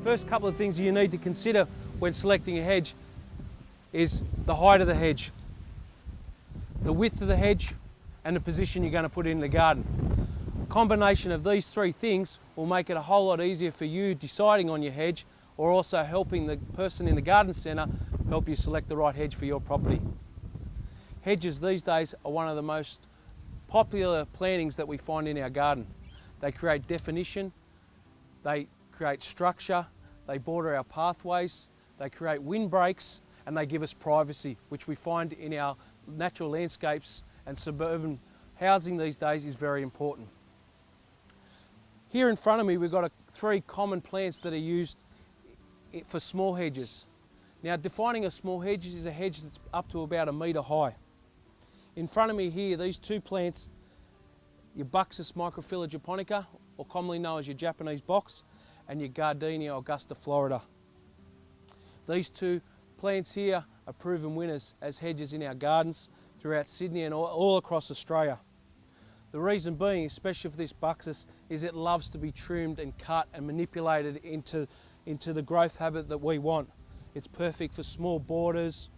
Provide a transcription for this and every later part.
First couple of things you need to consider when selecting a hedge is the height of the hedge, the width of the hedge, and the position you're going to put in the garden. A combination of these three things will make it a whole lot easier for you deciding on your hedge, or also helping the person in the garden centre help you select the right hedge for your property. Hedges these days are one of the most popular plantings that we find in our garden. They create definition, they create structure, they border our pathways, they create windbreaks, and they give us privacy, which we find in our natural landscapes, and suburban housing these days is very important. Here in front of me we've got three common plants that are used for small hedges. Now, defining a small hedge is a hedge that's up to about 1 metre high. In front of me here, these two plants, your Buxus microphylla japonica, or commonly known as your Japanese box, and your Gardenia augusta florida. These two plants here are proven winners as hedges in our gardens throughout Sydney and all across Australia. The reason being, especially for this Buxus, is it loves to be trimmed and cut and manipulated into the growth habit that we want. It's perfect for small borders,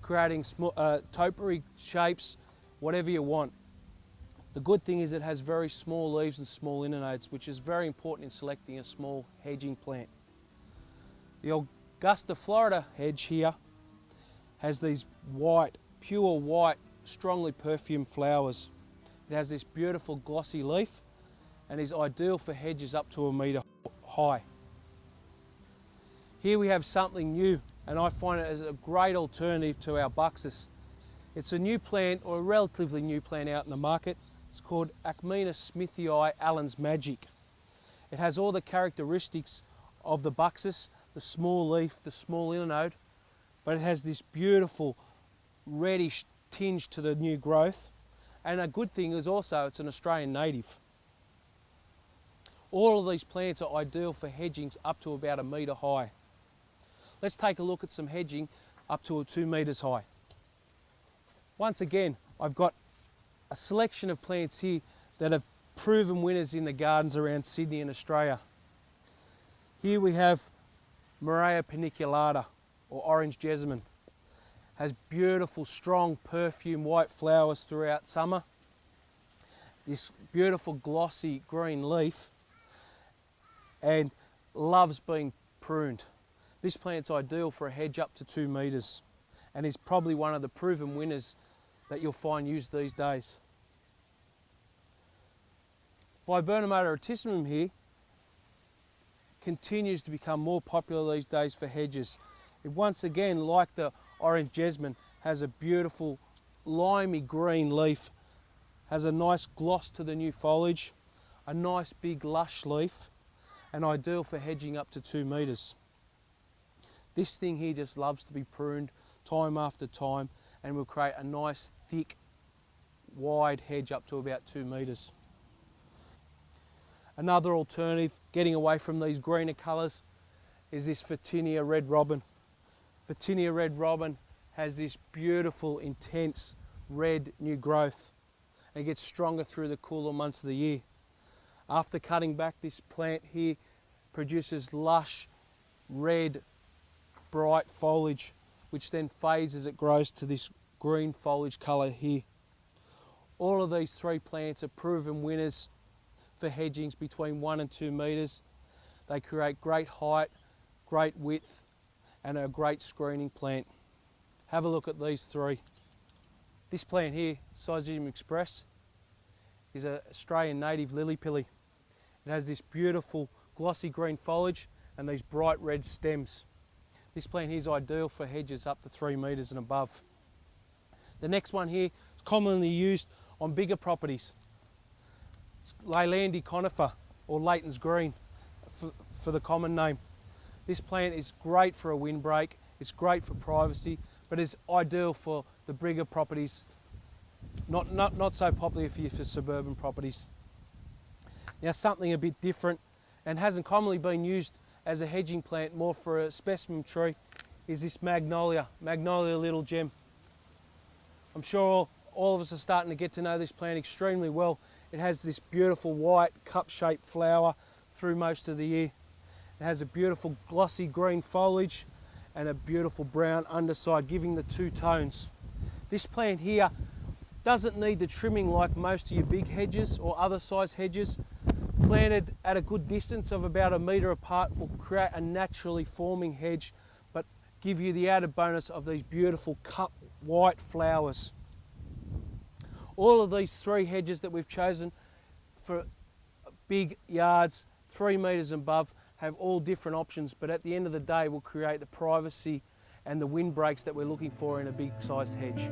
creating small, topiary shapes, whatever you want. The good thing is it has very small leaves and small innernodes, which is very important in selecting a small hedging plant. The Augusta Florida hedge here has these white, pure white, strongly perfumed flowers. It has this beautiful glossy leaf and is ideal for hedges up to 1 metre high. Here we have something new, and I find it as a great alternative to our Buxus. It's a new plant, or a relatively new plant out in the market. It's called Ackmena smithii Allen's Magic. It has all the characteristics of the Buxus, the small leaf, the small internode, but it has this beautiful reddish tinge to the new growth. And a good thing is also it's an Australian native. All of these plants are ideal for hedgings up to about 1 metre high. Let's take a look at some hedging up to 2 metres high. Once again, I've got a selection of plants here that have proven winners in the gardens around Sydney and Australia. Here we have Morea paniculata, or orange jessamine. Has beautiful, strong, perfume white flowers throughout summer. This beautiful glossy green leaf, and loves being pruned. This plant's ideal for a hedge up to 2 metres and is probably one of the proven winners that you'll find used these days. Viburnum odoritissimum here continues to become more popular these days for hedges. It once again, like the orange jessamine, has a beautiful limey green leaf, has a nice gloss to the new foliage, a nice big lush leaf, and ideal for hedging up to 2 metres. This thing here just loves to be pruned time after time and will create a nice thick wide hedge up to about 2 metres. Another alternative, getting away from these greener colours, is this Photinia red robin. Photinia red robin has this beautiful intense red new growth, and it gets stronger through the cooler months of the year. After cutting back, this plant here produces lush red bright foliage, which then fades as it grows to this green foliage colour here. All of these three plants are proven winners for hedgings between 1 and 2 metres. They create great height, great width, and are a great screening plant. Have a look at these three. This plant here, Syzygium express, is an Australian native lily pilly. It has this beautiful glossy green foliage and these bright red stems. This plant here is ideal for hedges up to 3 metres and above. The next one here is commonly used on bigger properties. It's Leylandii conifer, or Leighton's green for the common name. This plant is great for a windbreak, it's great for privacy, but is ideal for the bigger properties, not so popular for suburban properties. Now, something a bit different and hasn't commonly been used as a hedging plant, more for a specimen tree, is this Magnolia little gem. I'm sure all of us are starting to get to know this plant extremely well. It has this beautiful white cup-shaped flower through most of the year, It has a beautiful glossy green foliage and a beautiful brown underside, giving the two tones. This plant here doesn't need the trimming like most of your big hedges or other size hedges. Planted at a good distance of about 1 metre apart will create a naturally forming hedge, but give you the added bonus of these beautiful cut white flowers. All of these 3 hedges that we've chosen for big yards, 3 metres and above, have all different options, but at the end of the day will create the privacy and the windbreaks that we're looking for in a big sized hedge.